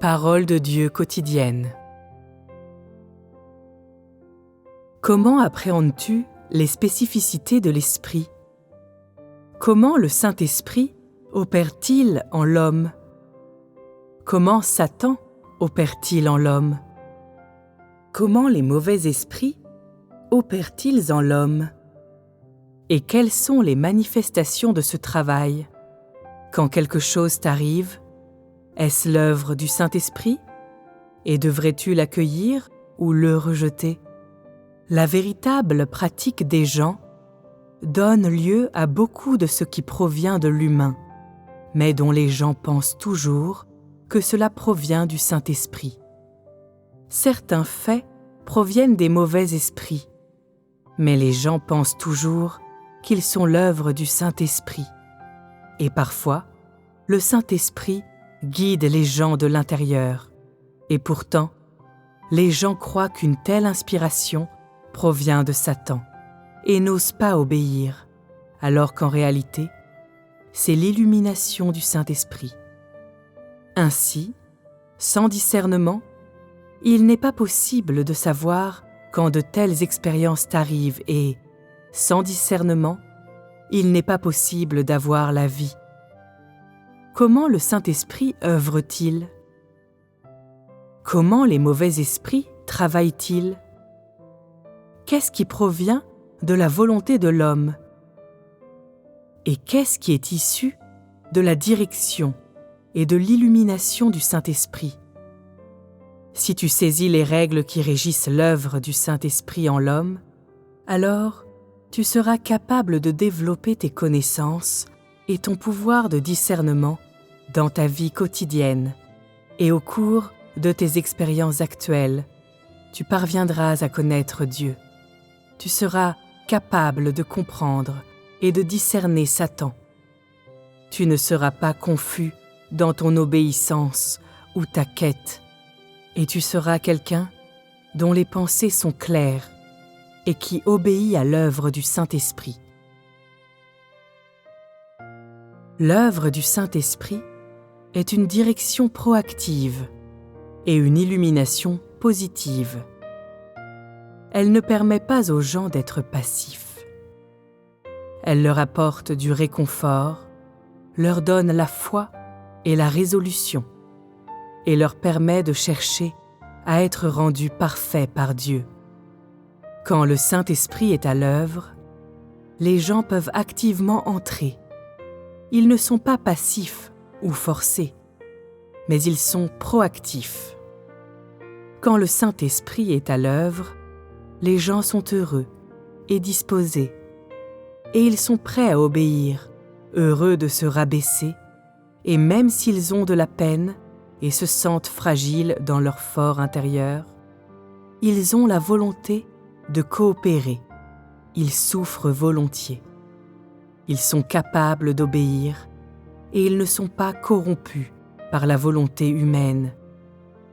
Parole de Dieu quotidienne. Comment appréhendes-tu les spécificités de l'Esprit? Comment le Saint-Esprit opère-t-il en l'homme? Comment Satan opère-t-il en l'homme? Comment les mauvais esprits opèrent-ils en l'homme? Et quelles sont les manifestations de ce travail? Quand quelque chose t'arrive, est-ce l'œuvre du Saint-Esprit? Et devrais-tu l'accueillir ou le rejeter? La véritable pratique des gens donne lieu à beaucoup de ce qui provient de l'humain, mais dont les gens pensent toujours que cela provient du Saint-Esprit. Certains faits proviennent des mauvais esprits, mais les gens pensent toujours qu'ils sont l'œuvre du Saint-Esprit. Et parfois, le Saint-Esprit guide les gens de l'intérieur. Et pourtant, les gens croient qu'une telle inspiration provient de Satan et n'osent pas obéir, alors qu'en réalité, c'est l'illumination du Saint-Esprit. Ainsi, sans discernement, il n'est pas possible de savoir quand de telles expériences t'arrivent et, sans discernement, il n'est pas possible d'avoir la vie. Comment le Saint-Esprit œuvre-t-il? Comment les mauvais esprits travaillent-ils? Qu'est-ce qui provient de la volonté de l'homme? Et qu'est-ce qui est issu de la direction et de l'illumination du Saint-Esprit? Si tu saisis les règles qui régissent l'œuvre du Saint-Esprit en l'homme, alors tu seras capable de développer tes connaissances et ton pouvoir de discernement dans ta vie quotidienne et au cours de tes expériences actuelles, tu parviendras à connaître Dieu. Tu seras capable de comprendre et de discerner Satan. Tu ne seras pas confus dans ton obéissance ou ta quête, et tu seras quelqu'un dont les pensées sont claires et qui obéit à l'œuvre du Saint-Esprit. L'œuvre du Saint-Esprit est une direction proactive et une illumination positive. Elle ne permet pas aux gens d'être passifs. Elle leur apporte du réconfort, leur donne la foi et la résolution, et leur permet de chercher à être rendus parfaits par Dieu. Quand le Saint-Esprit est à l'œuvre, les gens peuvent activement entrer. Ils ne sont pas passifs ou forcés, mais ils sont proactifs. Quand le Saint-Esprit est à l'œuvre, les gens sont heureux et disposés, et ils sont prêts à obéir, heureux de se rabaisser, et même s'ils ont de la peine et se sentent fragiles dans leur fort intérieur, ils ont la volonté de coopérer, ils souffrent volontiers. Ils sont capables d'obéir et ils ne sont pas corrompus par la volonté humaine.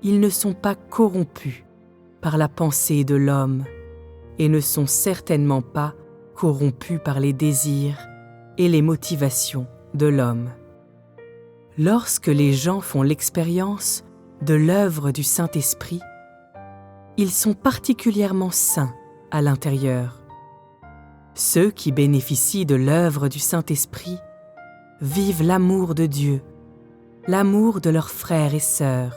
Ils ne sont pas corrompus par la pensée de l'homme et ne sont certainement pas corrompus par les désirs et les motivations de l'homme. Lorsque les gens font l'expérience de l'œuvre du Saint-Esprit, ils sont particulièrement sains à l'intérieur. Ceux qui bénéficient de l'œuvre du Saint-Esprit vivent l'amour de Dieu, l'amour de leurs frères et sœurs,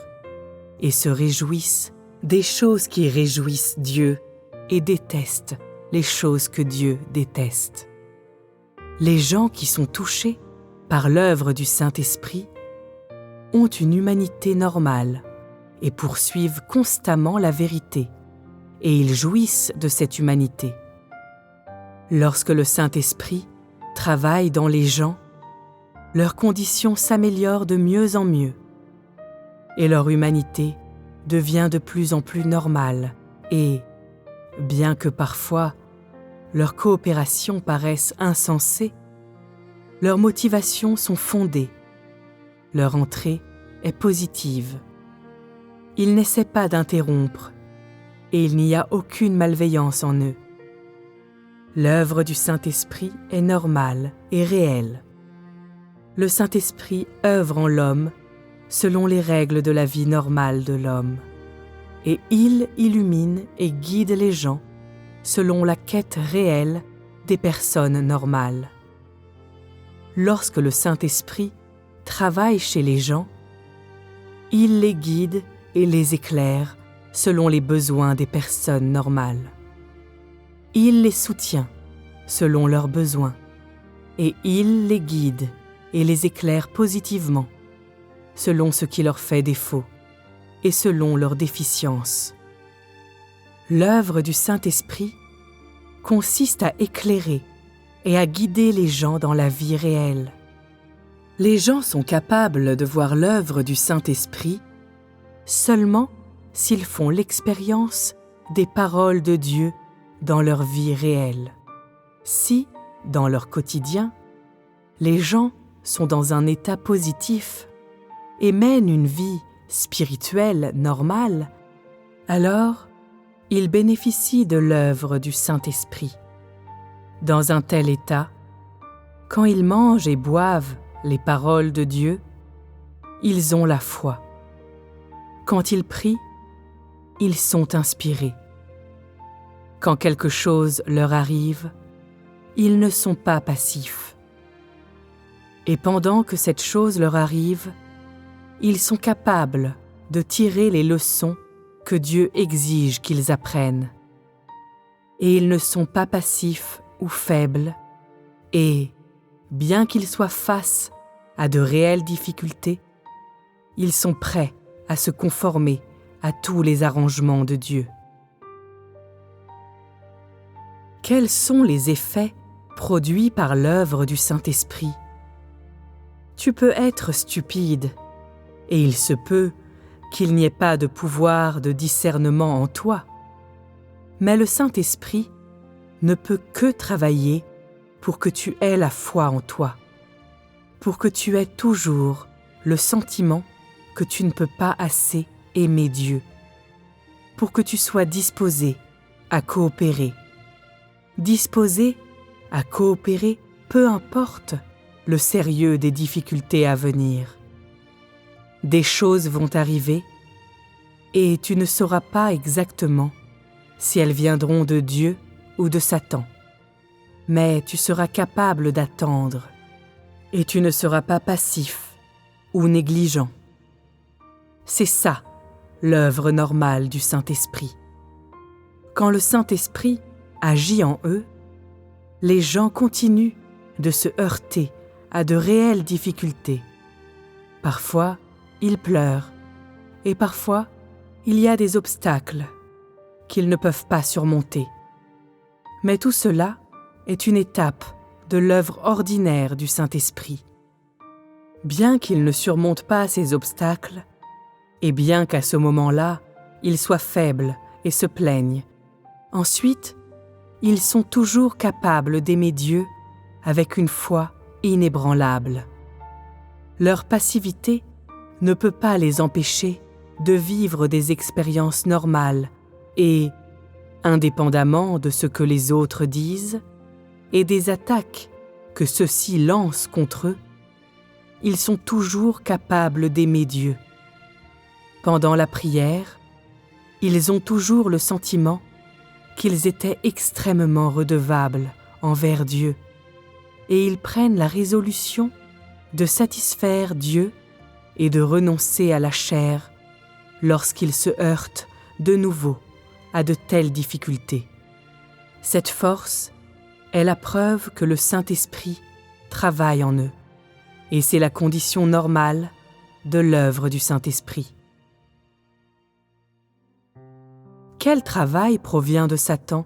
et se réjouissent des choses qui réjouissent Dieu et détestent les choses que Dieu déteste. Les gens qui sont touchés par l'œuvre du Saint-Esprit ont une humanité normale et poursuivent constamment la vérité, et ils jouissent de cette humanité. Lorsque le Saint-Esprit travaille dans les gens, leurs conditions s'améliorent de mieux en mieux, et leur humanité devient de plus en plus normale, et, bien que parfois leurs coopérations paraissent insensées, leurs motivations sont fondées, leur entrée est positive. Ils n'essaient pas d'interrompre, et il n'y a aucune malveillance en eux. L'œuvre du Saint-Esprit est normale et réelle. Le Saint-Esprit œuvre en l'homme selon les règles de la vie normale de l'homme, et il illumine et guide les gens selon la quête réelle des personnes normales. Lorsque le Saint-Esprit travaille chez les gens, il les guide et les éclaire selon les besoins des personnes normales. Il les soutient selon leurs besoins et il les guide et les éclaire positivement selon ce qui leur fait défaut et selon leurs déficiences. L'œuvre du Saint-Esprit consiste à éclairer et à guider les gens dans la vie réelle. Les gens sont capables de voir l'œuvre du Saint-Esprit seulement s'ils font l'expérience des paroles de Dieu dans leur vie réelle. Si, dans leur quotidien, les gens sont dans un état positif et mènent une vie spirituelle normale, alors ils bénéficient de l'œuvre du Saint-Esprit. Dans un tel état, quand ils mangent et boivent les paroles de Dieu, ils ont la foi. Quand ils prient, ils sont inspirés. Quand quelque chose leur arrive, ils ne sont pas passifs. Et pendant que cette chose leur arrive, ils sont capables de tirer les leçons que Dieu exige qu'ils apprennent. Et ils ne sont pas passifs ou faibles, et, bien qu'ils soient face à de réelles difficultés, ils sont prêts à se conformer à tous les arrangements de Dieu. Quels sont les effets produits par l'œuvre du Saint-Esprit? Tu peux être stupide, et il se peut qu'il n'y ait pas de pouvoir de discernement en toi. Mais le Saint-Esprit ne peut que travailler pour que tu aies la foi en toi, pour que tu aies toujours le sentiment que tu ne peux pas assez aimer Dieu, pour que tu sois disposé à coopérer. Disposé à coopérer, peu importe le sérieux des difficultés à venir. Des choses vont arriver et tu ne sauras pas exactement si elles viendront de Dieu ou de Satan. Mais tu seras capable d'attendre et tu ne seras pas passif ou négligent. C'est ça, l'œuvre normale du Saint-Esprit. Quand le Saint-Esprit agit en eux, les gens continuent de se heurter à de réelles difficultés. Parfois, ils pleurent et parfois, il y a des obstacles qu'ils ne peuvent pas surmonter. Mais tout cela est une étape de l'œuvre ordinaire du Saint-Esprit. Bien qu'ils ne surmontent pas ces obstacles, et bien qu'à ce moment-là, ils soient faibles et se plaignent, ensuite, ils sont toujours capables d'aimer Dieu avec une foi inébranlable. Leur passivité ne peut pas les empêcher de vivre des expériences normales et, indépendamment de ce que les autres disent et des attaques que ceux-ci lancent contre eux, ils sont toujours capables d'aimer Dieu. Pendant la prière, ils ont toujours le sentiment qu'ils étaient extrêmement redevables envers Dieu et ils prennent la résolution de satisfaire Dieu et de renoncer à la chair lorsqu'ils se heurtent de nouveau à de telles difficultés. Cette force est la preuve que le Saint-Esprit travaille en eux et c'est la condition normale de l'œuvre du Saint-Esprit. Quel travail provient de Satan?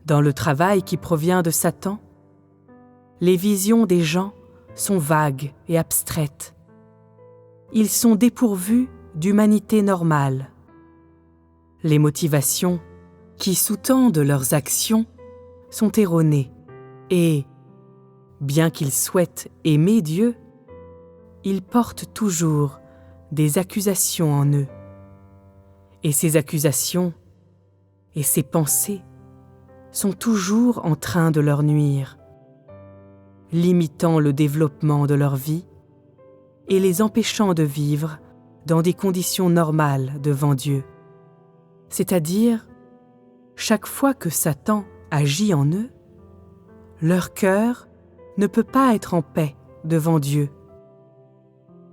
Dans le travail qui provient de Satan, les visions des gens sont vagues et abstraites. Ils sont dépourvus d'humanité normale. Les motivations qui sous-tendent leurs actions sont erronées et, bien qu'ils souhaitent aimer Dieu, ils portent toujours des accusations en eux. Et ces accusations et ces pensées sont toujours en train de leur nuire, limitant le développement de leur vie et les empêchant de vivre dans des conditions normales devant Dieu, c'est-à-dire chaque fois que Satan agit en eux, leur cœur ne peut pas être en paix devant Dieu.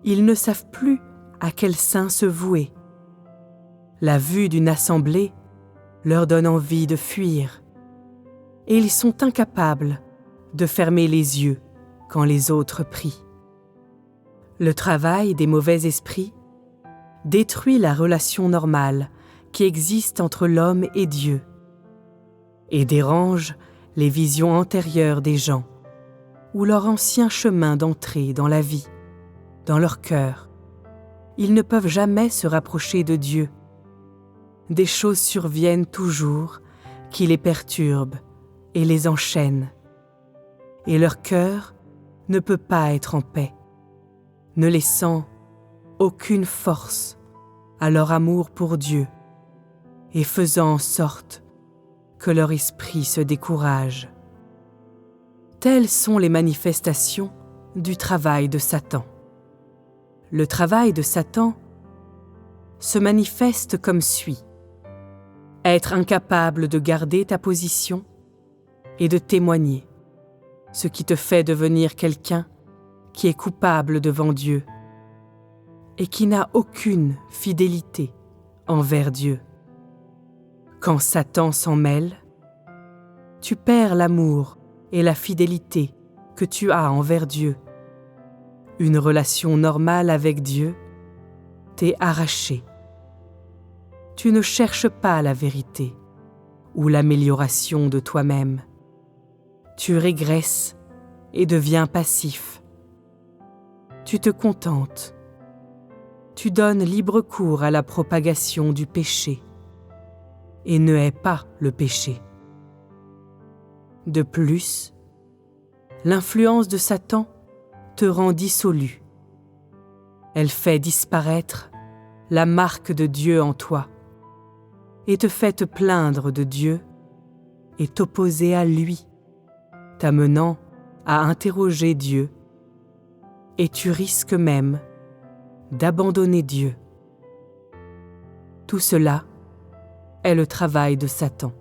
Ils ne savent plus à quel saint se vouer. La vue d'une assemblée leur donne envie de fuir, et ils sont incapables de fermer les yeux quand les autres prient. Le travail des mauvais esprits détruit la relation normale qui existe entre l'homme et Dieu et dérange les visions antérieures des gens ou leur ancien chemin d'entrée dans la vie, dans leur cœur. Ils ne peuvent jamais se rapprocher de Dieu. Des choses surviennent toujours qui les perturbent et les enchaînent, et leur cœur ne peut pas être en paix, ne laissant aucune force à leur amour pour Dieu et faisant en sorte que leur esprit se décourage. Telles sont les manifestations du travail de Satan. Le travail de Satan se manifeste comme suit: être incapable de garder ta position et de témoigner, ce qui te fait devenir quelqu'un qui est coupable devant Dieu et qui n'a aucune fidélité envers Dieu. Quand Satan s'en mêle, tu perds l'amour et la fidélité que tu as envers Dieu. Une relation normale avec Dieu t'est arrachée. Tu ne cherches pas la vérité ou l'amélioration de toi-même. Tu régresses et deviens passif. Tu te contentes. Tu donnes libre cours à la propagation du péché et ne hais pas le péché. De plus, l'influence de Satan te rend dissolu. Elle fait disparaître la marque de Dieu en toi et te fait te plaindre de Dieu et t'opposer à lui, t'amenant à interroger Dieu, et tu risques même d'abandonner Dieu. Tout cela est le travail de Satan.